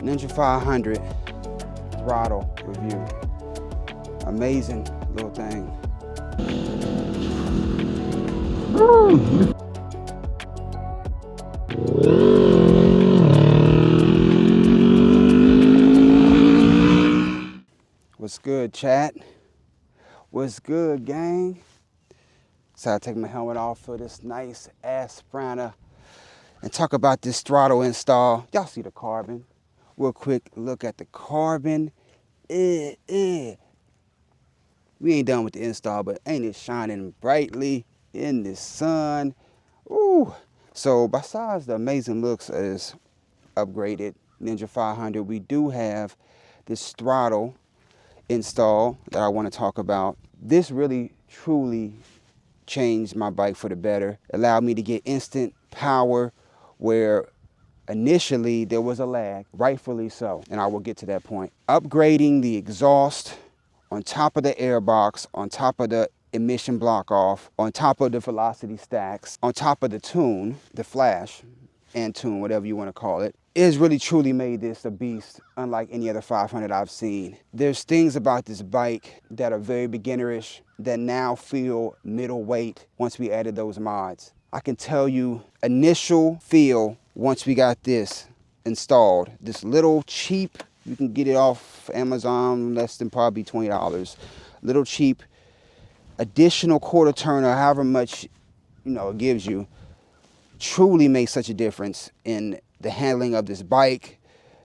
Ninja 500 throttle review. Amazing little thing. What's good, chat? What's good, gang? So I take my helmet off for this nice ass sprinter and talk about this throttle install. Y'all see the carbon? Real quick look at the carbon. We ain't done with the install, but ain't it shining brightly in the sun? Ooh. So besides the amazing looks of this upgraded Ninja 500, we do have this throttle install that I want to talk about. This really truly changed my bike for the better. Allowed me to get instant power where initially there was a lag, rightfully so, and I will get to that point. Upgrading the exhaust on top of the airbox, on top of the emission block off, on top of the velocity stacks, on top of the tune, the flash and tune, whatever you want to call it, it has really truly made this a beast unlike any other 500 I've seen. There's things about this bike that are very beginnerish that now feel middleweight once we added those mods. I can tell you initial feel once we got this installed, this little cheap, you can get it off Amazon less than probably $20, little cheap additional quarter turn or however much it gives you, truly makes such a difference in the handling of this bike,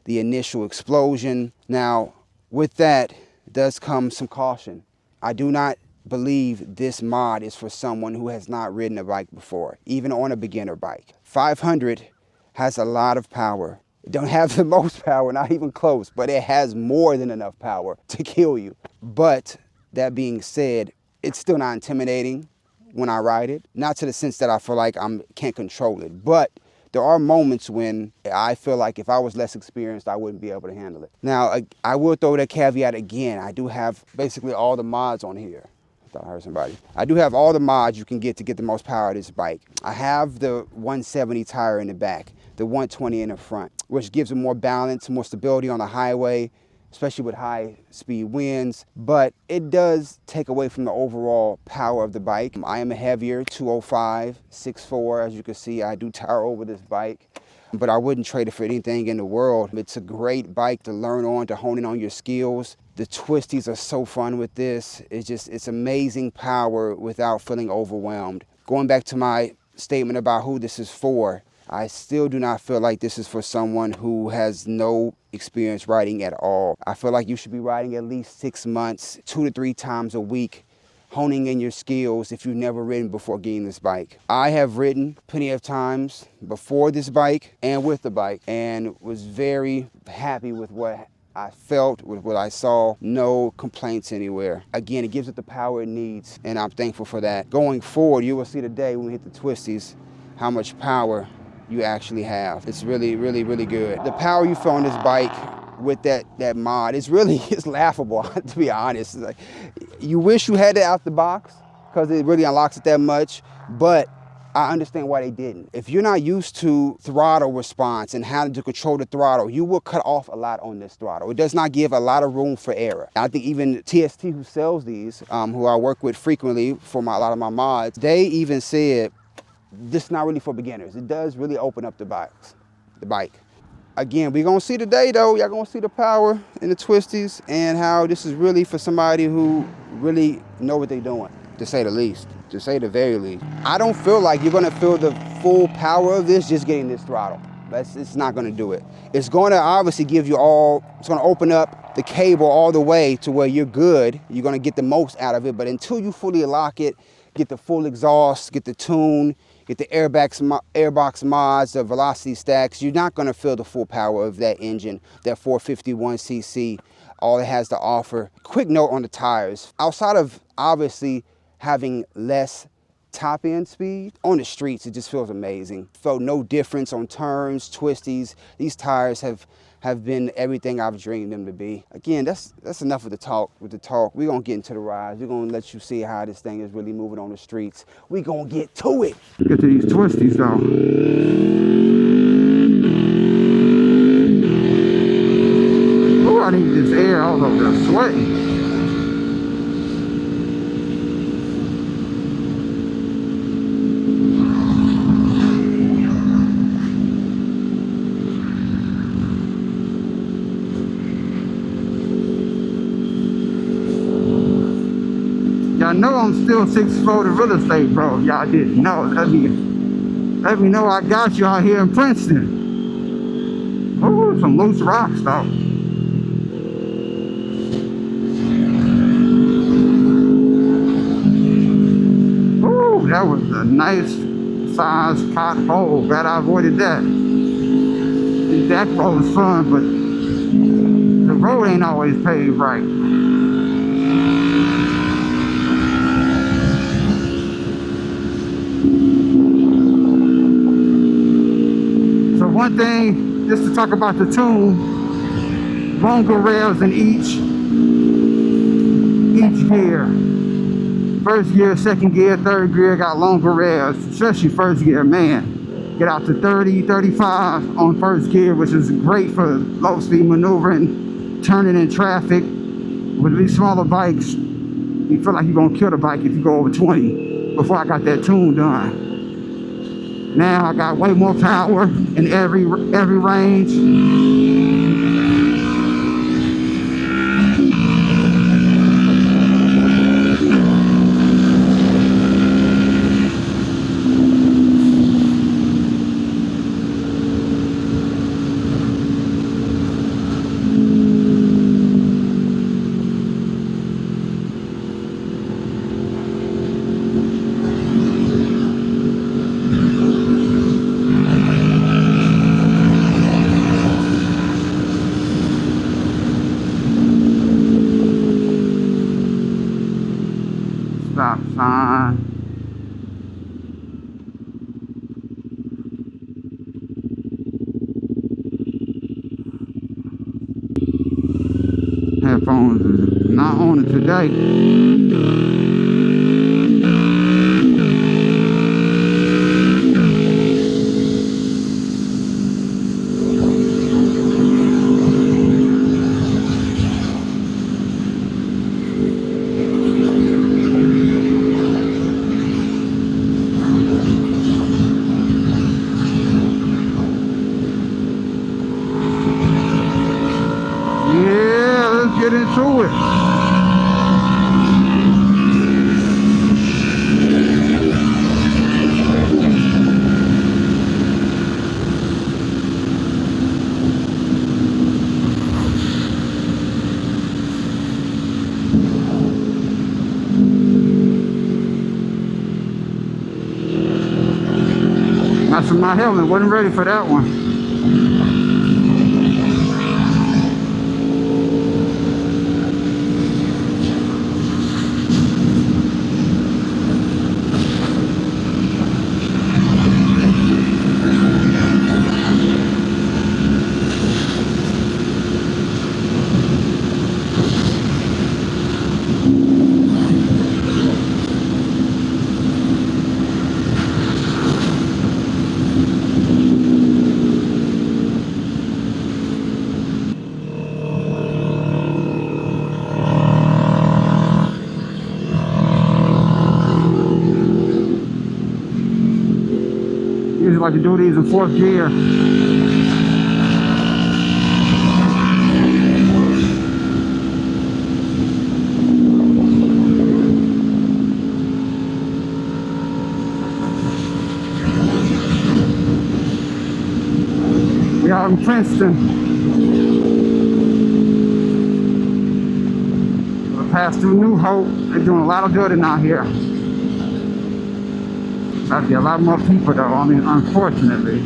the initial explosion. Now, with that does come some caution. I do not believe this mod is for someone who has not ridden a bike before, even on a beginner bike. 500 has a lot of power. It don't have the most power, not even close, but it has more than enough power to kill you. But that being said, it's still not intimidating when I ride it. Not to the sense that I feel like I can't control it, but there are moments when I feel like if I was less experienced, I wouldn't be able to handle it. Now, I will throw that caveat again. I do have basically all the mods on here. I thought I heard somebody. I do have all the mods you can get to get the most power of this bike. I have the 170 tire in the back, the 120 in the front, which gives it more balance, more stability on the highway, especially with high speed winds, but it does take away from the overall power of the bike. I am a heavier 205, 6'4", as you can see. I do tower over this bike, but I wouldn't trade it for anything in the world. It's a great bike to learn on, to hone in on your skills. The twisties are so fun with this. It's amazing power without feeling overwhelmed. Going back to my statement about who this is for, I still do not feel like this is for someone who has no experience riding at all. I feel like you should be riding at least 6 months, 2 to 3 times a week, honing in your skills if you've never ridden before getting this bike. I have ridden plenty of times before this bike and with the bike and was very happy with what I felt, with what I saw. No complaints anywhere. Again, it gives it the power it needs, and I'm thankful for that. Going forward, you will see today when we hit the twisties how much power you actually have. It's really, really, really good. The power you feel on this bike with that mod is really, it's laughable, to be honest. It's like, you wish you had it out the box because it really unlocks it that much, but I understand why they didn't. If you're not used to throttle response and how to control the throttle, you will cut off a lot on this throttle. It does not give a lot of room for error. I think even TST, who sells these, who I work with frequently for a lot of my mods, they even said, this is not really for beginners. It does really open up the bike. Again, we're gonna see today though, y'all gonna see the power in the twisties and how this is really for somebody who really know what they're doing, to say the least, to say the very least. I don't feel like you're gonna feel the full power of this just getting this throttle. It's not gonna do it. It's gonna obviously give you it's gonna open up the cable all the way to where you're good. You're gonna get the most out of it, but until you fully lock it, get the full exhaust, get the tune, get the airbox mods, the velocity stacks, you're not gonna feel the full power of that engine, that 451cc, all it has to offer. Quick note on the tires. Outside of obviously having less top end speed, on the streets, it just feels amazing. Felt no difference on turns, twisties. These tires have been everything I've dreamed them to be. Again, that's enough of the talk. We're gonna get into the rides. We're gonna let you see how this thing is really moving on the streets. We're gonna get to it. Get to these twisties though. sweating. Y'all know I'm still 6'4" to real estate, bro. Y'all didn't know. Let me know I got you out here in Princeton. Oh, some loose rocks though. Oh, that was a nice size pothole. Glad I avoided that. That was fun, but the road ain't always paved right. So one thing, just to talk about the tune, longer rails in each gear. First gear, second gear, third gear got longer rails, especially first gear, man. Get out to 30, 35 on first gear, which is great for low speed maneuvering, turning in traffic. With these smaller bikes, you feel like you're gonna kill the bike if you go over 20 before I got that tune done. Now I got way more power in every range. Stop sign. Headphones is not on it today. Yeah, let's get into it. That's my helmet, wasn't ready for that one. Usually like to do these in fourth gear. We are in Princeton. We'll pass through New Hope. They're doing a lot of building out here. About to be a lot more people though, I mean, unfortunately.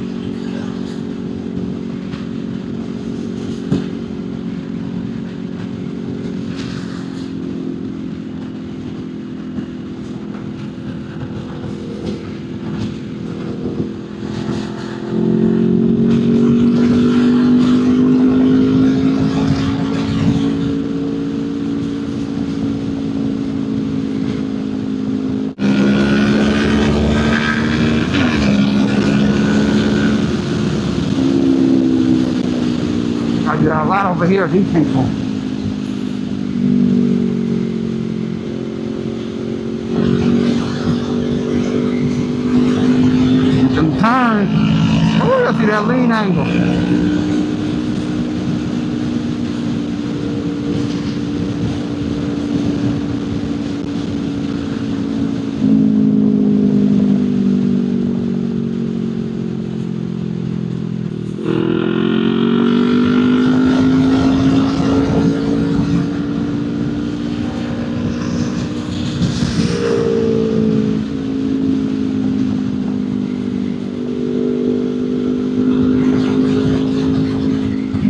I got a lot over here, these people. turn. Oh, I see that lean angle.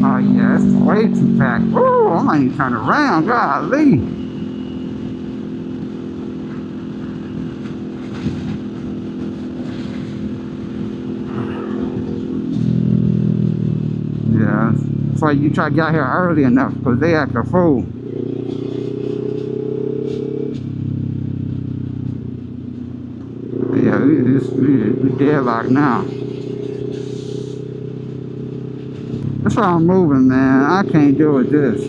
Oh yeah, it's way too packed. Oh, I might need to turn around. Golly. Yeah, it's like you try to get out here early enough because they act a fool. Yeah, we deadlocked now. That's why I'm moving, man. I can't deal with this.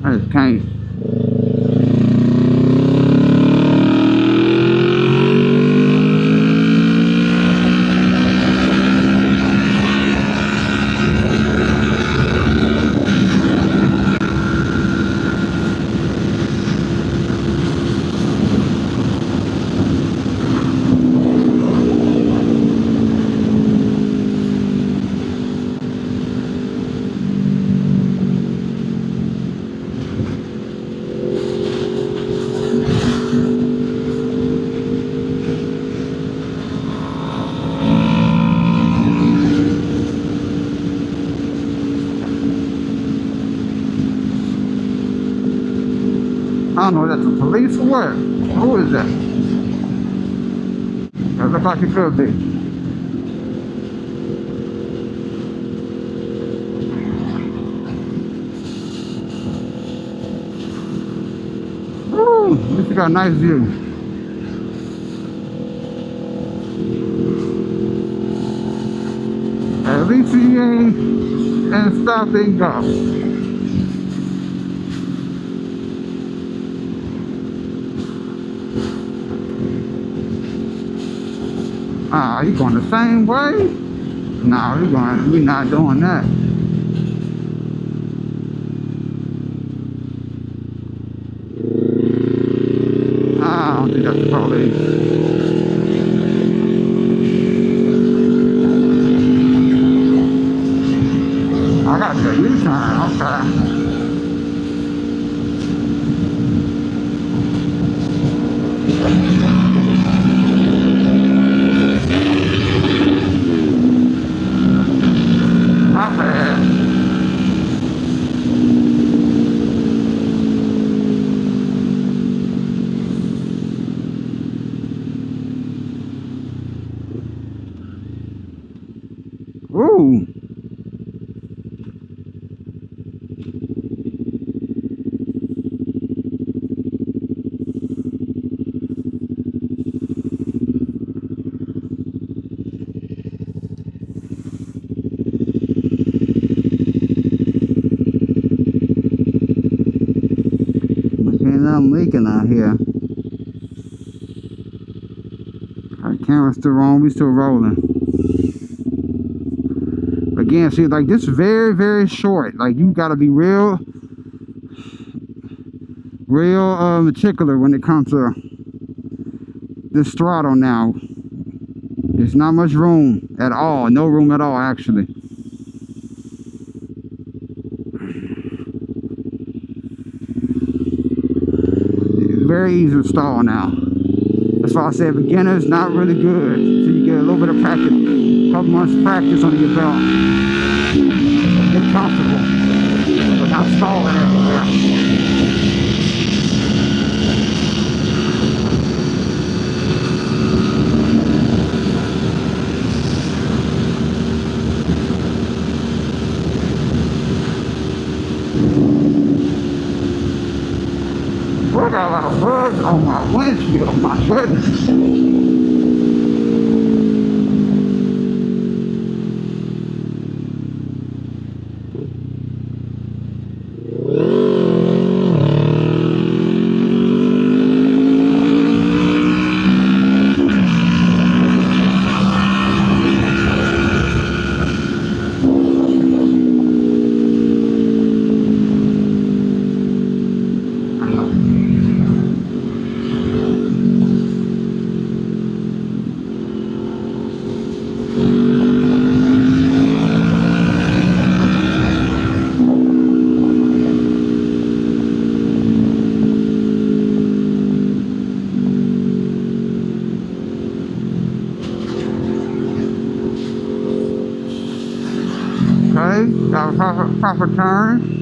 I just can't. I don't know, that's the police or what? Who is that? That looks like it could be. Ooh, this has got a nice view. At least he ain't and stop and go. Ah, you going the same way? No, we're not doing that. I don't think that's the police. I got to do a U-turn, okay. Not bad. Ooh. I'm leaking out here. Our camera's still on, we still rolling. Again, see, like this is very, very short. Like you gotta be real particular when it comes to this throttle now. There's not much room at all. No room at all, actually. It's very easy to stall now. That's why I said beginners not really good. So you get a little bit of practice, a couple months of practice under your belt. Get comfortable without stalling everywhere. I got a lot of bugs on my windshield, my goodness. Okay, got a proper turn.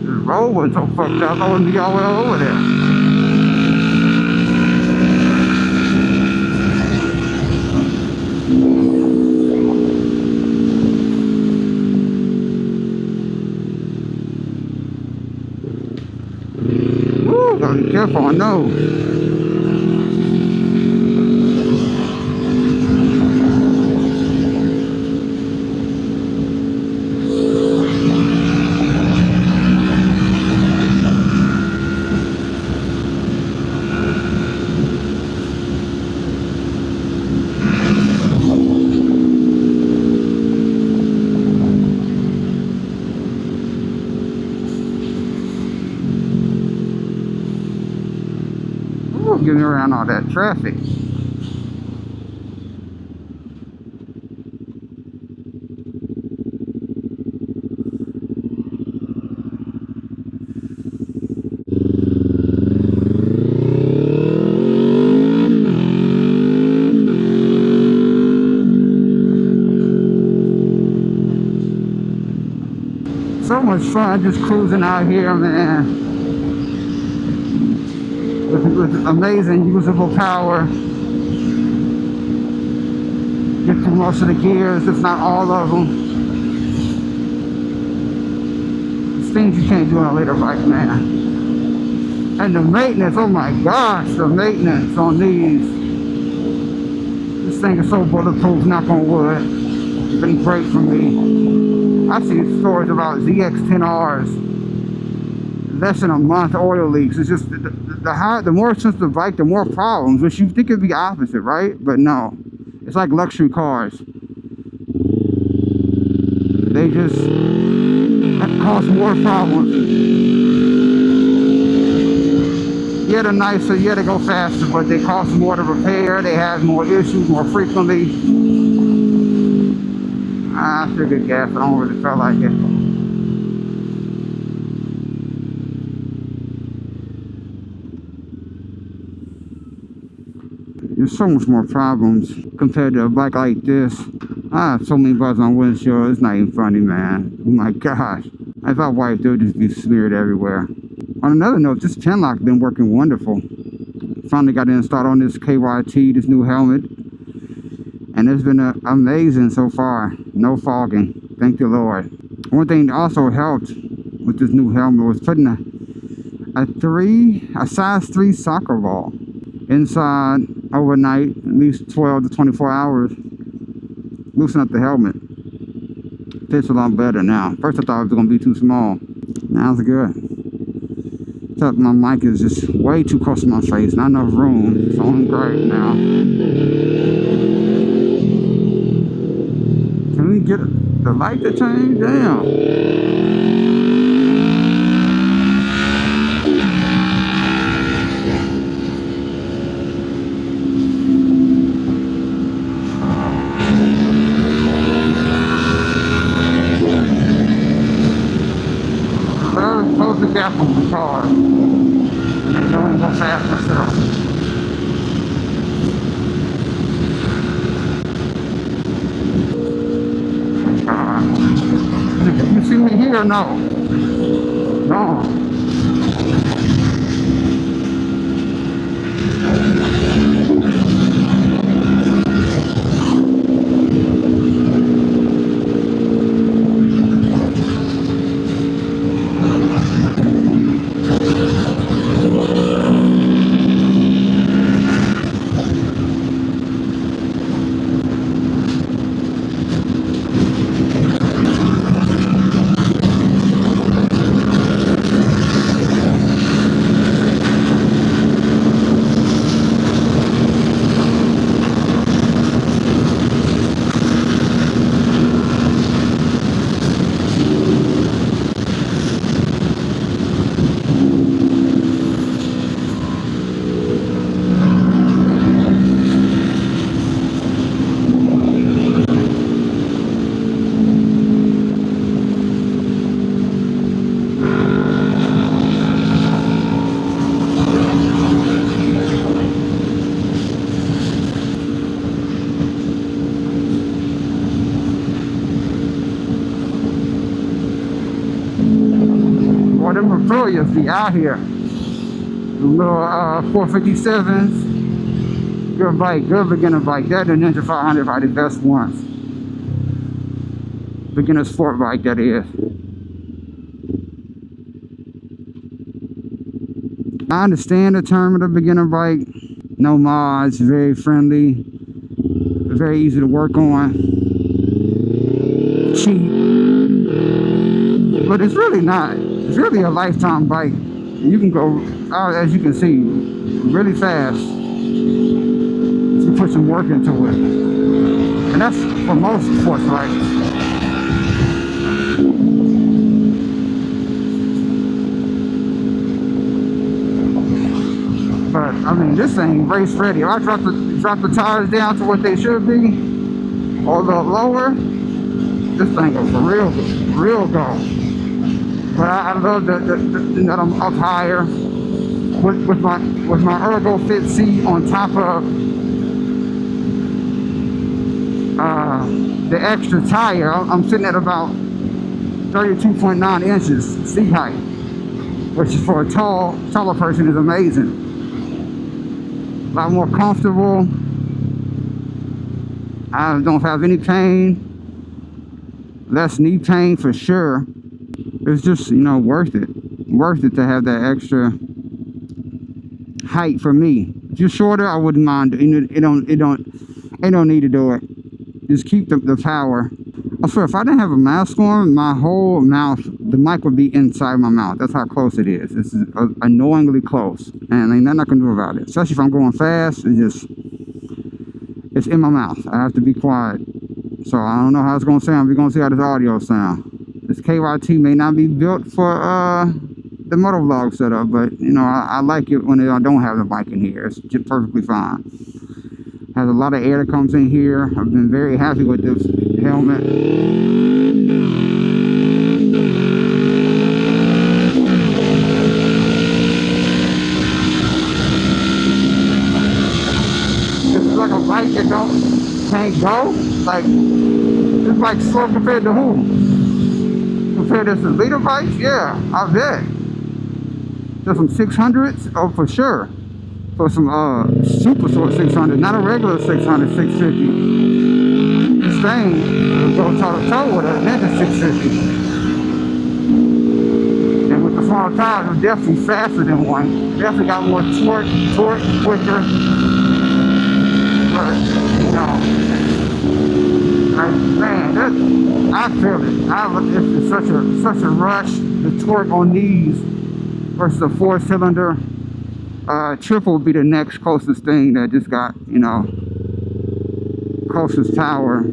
The road was so fucked up, I wouldn't be all the way over there. Woo, gotta be careful, I know. Getting around all that traffic. So much fun just cruising out here, man. With amazing usable power. Get through most of the gears, if not all of them. It's things you can't do on a later bike, man. And the maintenance, oh my gosh, the maintenance on these. This thing is so bulletproof, knock on wood. It's been great for me. I've seen stories about ZX10Rs. Less than a month oil leaks. It's just the more expensive the bike, the more problems, which you think it'd be opposite, right? But no, it's like luxury cars. They just cause more problems. Yeah, they're nicer, yeah, they go faster, but they cost more to repair. They have more issues more frequently. I figured gas, I don't really feel like it. There's so much more problems compared to a bike like this. I have so many bugs on windshield, it's not even funny, man. Oh my gosh. If I wiped, it would just be smeared everywhere. On another note, this pin lock has been working wonderful. Finally got it installed on this KYT, this new helmet. And it's been amazing so far. No fogging. Thank the Lord. One thing that also helped with this new helmet was putting a size 3 soccer ball inside overnight, at least 12 to 24 hours. Loosen up the helmet. Fits a lot better now. First I thought it was going to be too small. Now it's good. Except my mic is just way too close to my face. Not enough room. So I'm great now. Can we get the light to change? Damn. Close the gap on the car. Don't go fast myself. You see me here? No. No. them Aprilia be out here. The little 457s. Good bike, good beginner bike. That and the Ninja 500 are the best ones. Beginner sport bike, that is. I understand the term of the beginner bike. No mods, very friendly, very easy to work on. Cheap. But it's really not. It's really a lifetime bike. You can go, as you can see, really fast if you put some work into it. And that's for most sports bikes. But I mean, this thing race ready. If I drop the tires down to what they should be, or a little lower, this thing goes for real go. But I love that I'm up higher with my Ergo Fit seat on top of the extra tire. I'm sitting at about 32.9 inches seat height, which is for a taller person is amazing. A lot more comfortable. I don't have any pain. Less knee pain for sure. It's just, you know, worth it to have that extra height for me. If you're shorter, I wouldn't mind. It don't need to do it. Just keep the power. I swear, if I didn't have a mask on, my whole mouth, the mic would be inside my mouth. That's how close it is. It's annoyingly close, and ain't nothing I can do about it. Especially if I'm going fast, it's in my mouth. I have to be quiet. So I don't know how it's gonna sound. We're gonna see how this audio sound. This KYT may not be built for the motovlog setup, but you know, I like it when I don't have the mic in here. It's just perfectly fine. Has a lot of air that comes in here. I've been very happy with this helmet. It's like a bike that can't go. Like, this bike's slow compared to who? Compared to some leader bikes? Yeah, I bet. There's some 600s, oh for sure. For some super short 600, not a regular 600, 650. This thing will go toe to toe with a Ninja 650. And with the small tires, it's definitely faster than one. Definitely got more torque, quicker. But, you know, like, man, I feel it. It's such a rush. The torque on these versus a 4-cylinder. Triple would be the next closest thing that just got, you know, closest power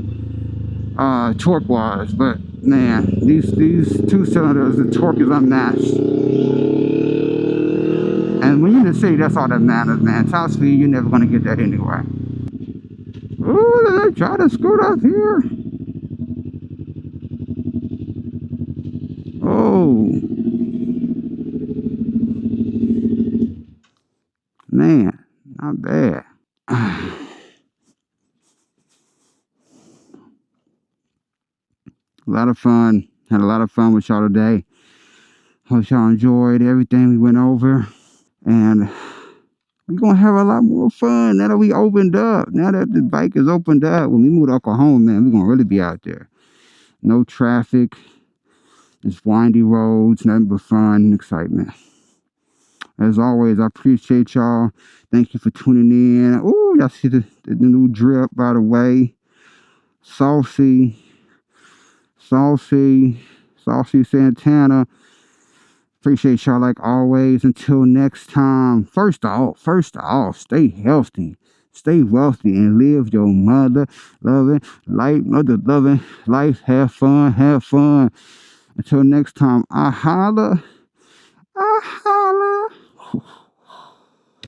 torque wise. But man, these 2-cylinders, the torque is unmatched. And when you're in the city, that's all that matters, man. Top speed, you're never gonna get that anyway. Ooh, did they try to scoot up here? Oh. Man, not bad. A lot of fun. Had a lot of fun with y'all today. Hope y'all enjoyed everything we went over. And we're going to have a lot more fun now that we opened up. Now that the bike is opened up. When we move to Oklahoma, man, we're going to really be out there. No traffic. Just windy roads. Nothing but fun and excitement. As always, I appreciate y'all. Thank you for tuning in. Oh, y'all see the new drip, by the way. Saucy Santana. Appreciate y'all like always. Until next time. First off, stay healthy, stay wealthy, and live your mother loving life. Have fun. Until next time, I holla.